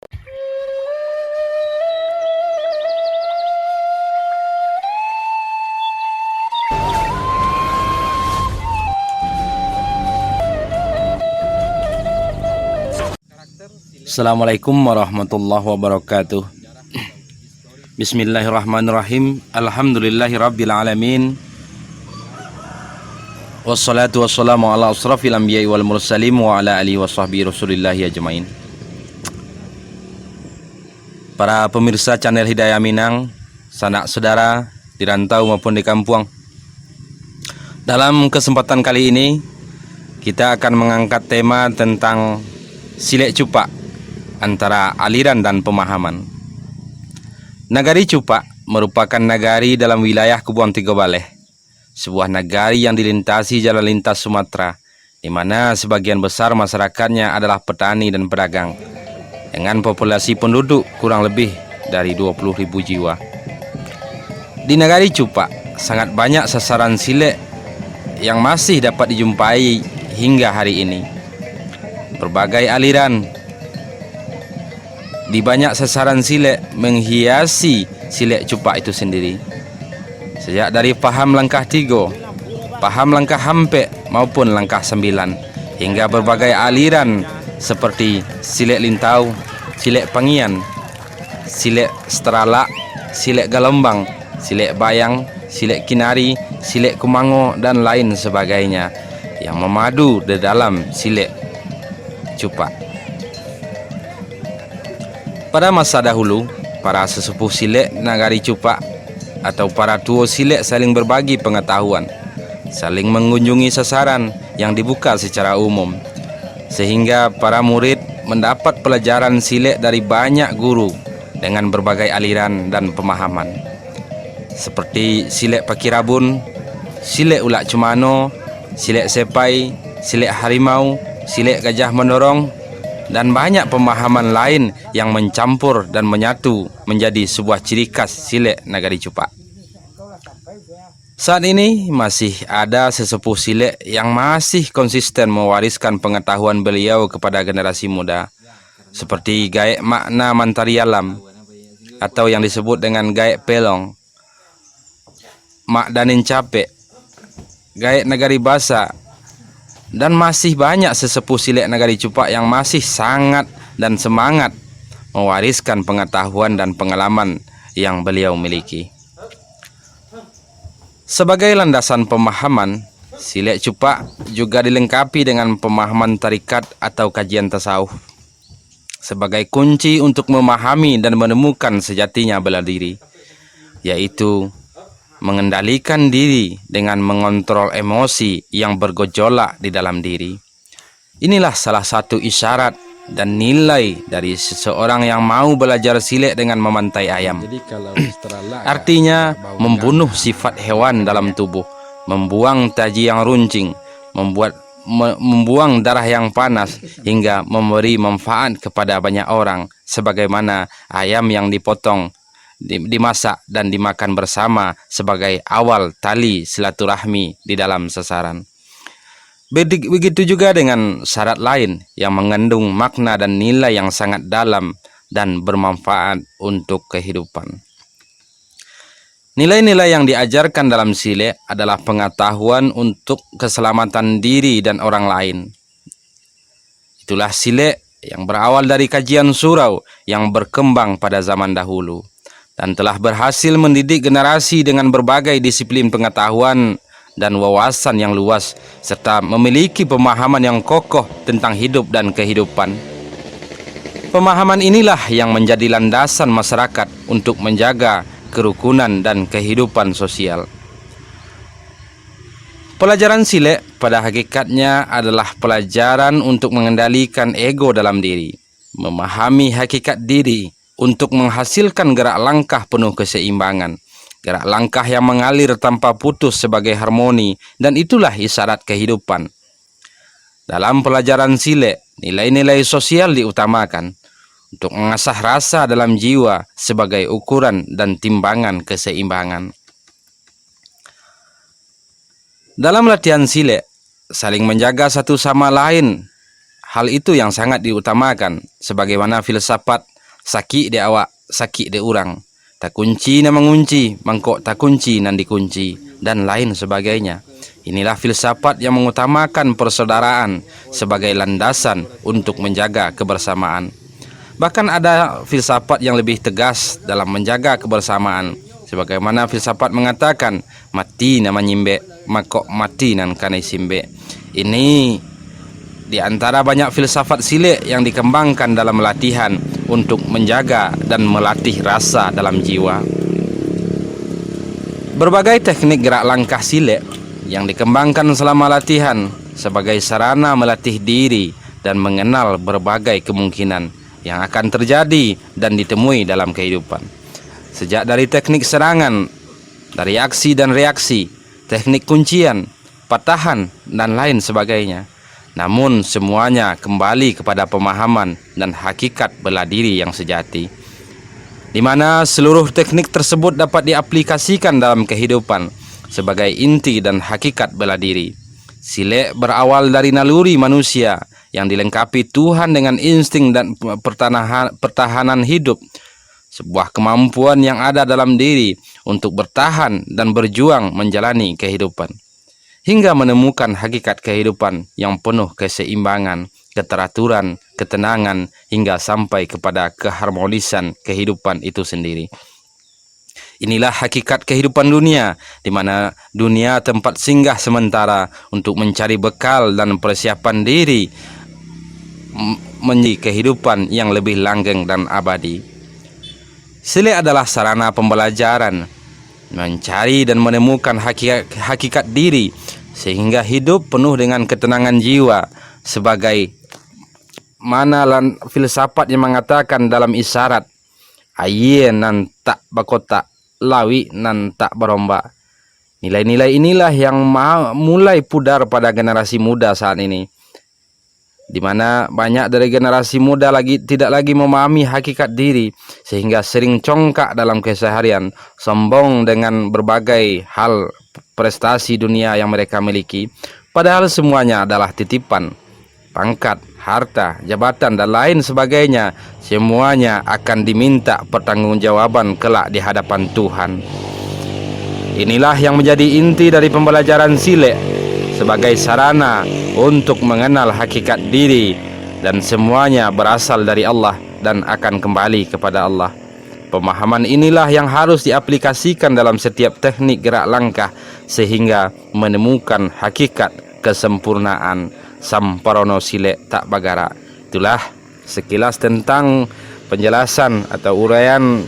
Assalamualaikum warahmatullahi wabarakatuh. Bismillahirrahmanirrahim. Alhamdulillahirabbil alamin. Wassalatu wassalamu ala asrafil anbiya'i wal mursalin wa ala alihi washabbihi rasulillahi ajmain. Para pemirsa channel Hidayah Minang, sanak saudara di rantau maupun di kampung. Dalam kesempatan kali ini kita akan mengangkat tema tentang Silek Cupak antara aliran dan pemahaman. Nagari Cupak merupakan nagari dalam wilayah Kepulauan Tiga Baleh, sebuah nagari yang dilintasi jalan lintas Sumatera, di mana sebagian besar masyarakatnya adalah petani dan pedagang, dengan populasi penduduk kurang lebih dari 20.000 jiwa. Di nagari Cupak sangat banyak sasaran silek yang masih dapat dijumpai hingga hari ini. Berbagai aliran di banyak sasaran silek menghiasi silek Cupak itu sendiri. Sejak dari paham langkah 3, paham langkah hampek maupun langkah 9, hingga berbagai aliran seperti silek lintau, silek pangian, silek seteralak, silek galembang, silek bayang, silek kinari, silek kumango, dan lain sebagainya yang memadu di dalam silek Cupak. Pada masa dahulu, para sesepuh silek nagari Cupak atau para tua silek saling berbagi pengetahuan, saling mengunjungi sasaran yang dibuka secara umum, sehingga para murid mendapat pelajaran silek dari banyak guru dengan berbagai aliran dan pemahaman, seperti silek Pakirabun, silek Ulak Cumano, silek Sepai, silek Harimau, silek Gajah Mendorong, dan banyak pemahaman lain yang mencampur dan menyatu menjadi sebuah ciri khas silek nagari Cupak. Saat ini masih ada sesepuh silek yang masih konsisten mewariskan pengetahuan beliau kepada generasi muda, seperti Gaek Makna Mantari Alam atau yang disebut dengan Gaek Pelong, Mak Danin Capek, Gaek Nagari Basa, dan masih banyak sesepuh silek nagari Cupak yang masih sangat dan semangat mewariskan pengetahuan dan pengalaman yang beliau miliki. Sebagai landasan pemahaman, silek Cupak juga dilengkapi dengan pemahaman tarikat atau kajian tasawuf sebagai kunci untuk memahami dan menemukan sejatinya bela diri, yaitu mengendalikan diri dengan mengontrol emosi yang bergejolak di dalam diri. Inilah salah satu isyarat dan nilai dari seseorang yang mau belajar silek dengan memantai ayam. Artinya membunuh sifat hewan dalam tubuh, membuang taji yang runcing, membuang darah yang panas, hingga memberi manfaat kepada banyak orang, sebagaimana ayam yang dipotong, dimasak dan dimakan bersama sebagai awal tali silaturahmi di dalam sasaran. Begitu juga dengan syarat lain yang mengandung makna dan nilai yang sangat dalam dan bermanfaat untuk kehidupan. Nilai-nilai yang diajarkan dalam silek adalah pengetahuan untuk keselamatan diri dan orang lain. Itulah silek yang berawal dari kajian surau yang berkembang pada zaman dahulu dan telah berhasil mendidik generasi dengan berbagai disiplin pengetahuan dan wawasan yang luas, serta memiliki pemahaman yang kokoh tentang hidup dan kehidupan. Pemahaman inilah yang menjadi landasan masyarakat untuk menjaga kerukunan dan kehidupan sosial. Pelajaran silek pada hakikatnya adalah pelajaran untuk mengendalikan ego dalam diri, memahami hakikat diri, untuk menghasilkan gerak langkah penuh keseimbangan, gerak langkah yang mengalir tanpa putus sebagai harmoni, dan itulah isyarat kehidupan. Dalam pelajaran silek, nilai-nilai sosial diutamakan untuk mengasah rasa dalam jiwa sebagai ukuran dan timbangan keseimbangan. Dalam latihan silek, saling menjaga satu sama lain. Hal itu yang sangat diutamakan, sebagaimana filsafat sakit de awak, sakit de urang. Tak kunci na mengunci, mangkok tak kunci nan dikunci, dan lain sebagainya. Inilah filsafat yang mengutamakan persaudaraan sebagai landasan untuk menjaga kebersamaan. Bahkan ada filsafat yang lebih tegas dalam menjaga kebersamaan. Sebagaimana filsafat mengatakan, mati nama nyimbe, makok mati nan kanai simbe. Ini di antara banyak filsafat silik yang dikembangkan dalam latihan untuk menjaga dan melatih rasa dalam jiwa. Berbagai teknik gerak langkah silik yang dikembangkan selama latihan sebagai sarana melatih diri dan mengenal berbagai kemungkinan yang akan terjadi dan ditemui dalam kehidupan. Sejak dari teknik serangan, dari aksi dan reaksi, teknik kuncian, patahan, dan lain sebagainya. Namun semuanya kembali kepada pemahaman dan hakikat bela diri yang sejati, di mana seluruh teknik tersebut dapat diaplikasikan dalam kehidupan sebagai inti dan hakikat bela diri. Silik berawal dari naluri manusia yang dilengkapi Tuhan dengan insting dan pertahanan hidup, sebuah kemampuan yang ada dalam diri untuk bertahan dan berjuang menjalani kehidupan, hingga menemukan hakikat kehidupan yang penuh keseimbangan, keteraturan, ketenangan, hingga sampai kepada keharmonisan kehidupan itu sendiri. Inilah hakikat kehidupan dunia, di mana dunia tempat singgah sementara untuk mencari bekal dan persiapan diri menjadi kehidupan yang lebih langgeng dan abadi. Silik adalah sarana pembelajaran, mencari dan menemukan hakikat diri, sehingga hidup penuh dengan ketenangan jiwa, sebagai mana filsafat yang mengatakan dalam isyarat, aye nan tak bakota, lawi nan tak beromba. Nilai-nilai inilah yang mulai pudar pada generasi muda saat ini, di mana banyak dari generasi muda tidak lagi memahami hakikat diri, sehingga sering congkak dalam keseharian, sombong dengan berbagai hal prestasi dunia yang mereka miliki, padahal semuanya adalah titipan. Pangkat, harta, jabatan, dan lain sebagainya, semuanya akan diminta pertanggungjawaban kelak di hadapan Tuhan. Inilah yang menjadi inti dari pembelajaran silik sebagai sarana untuk mengenal hakikat diri, dan semuanya berasal dari Allah dan akan kembali kepada Allah. Pemahaman inilah yang harus diaplikasikan dalam setiap teknik gerak langkah, sehingga menemukan hakikat kesempurnaan samparono silik tak bagara. Itulah sekilas tentang penjelasan atau uraian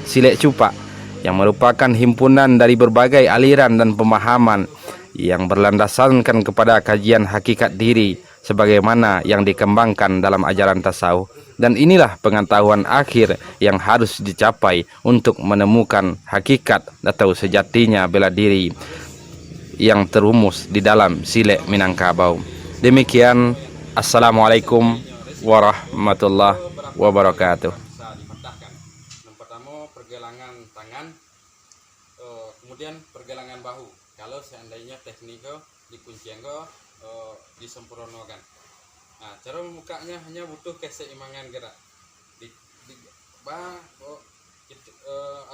silik cupak, yang merupakan himpunan dari berbagai aliran dan pemahaman yang berlandaskan kepada kajian hakikat diri sebagaimana yang dikembangkan dalam ajaran tasawuf. Dan inilah pengetahuan akhir yang harus dicapai untuk menemukan hakikat atau sejatinya bela diri yang terumus di dalam silik Minangkabau. Demikian, assalamualaikum warahmatullahi wabarakatuh. Yang pertama pergelangan tangan, kemudian pergelangan bahu. Kalau seandainya tekniknya dikuncian disempurnakan. Nah, cara membukanya hanya butuh keseimbangan gerak.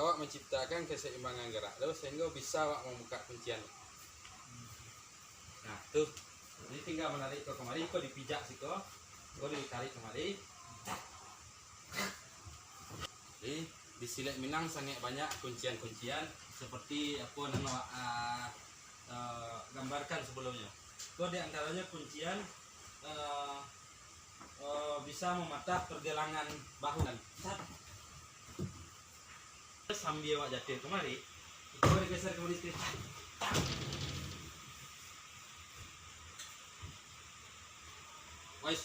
Awak menciptakan keseimbangan gerak, lalu sehingga bisa awak membuka kuncian. Nah, tuh. Jadi tinggal menarik ke kemari, kok dipijak sih kok ditarik kemari. Jadi di silik Minang sangat banyak kuncian-kuncian seperti apa nama gambarkan sebelumnya. Kok di antaranya kuncian bisa mematah pergelangan bahu dan sambil awak jatuh kemari, itu digeser kembali sedikit. Wais,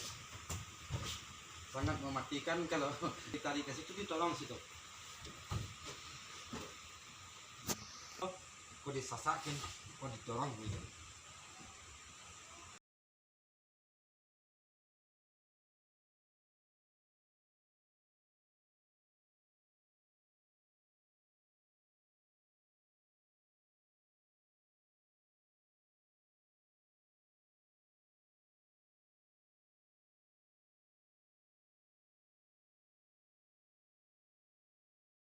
sangat mematikan kalau ditarik ke situ, ditolong situ. Kok disasakin, kok didorong gitu.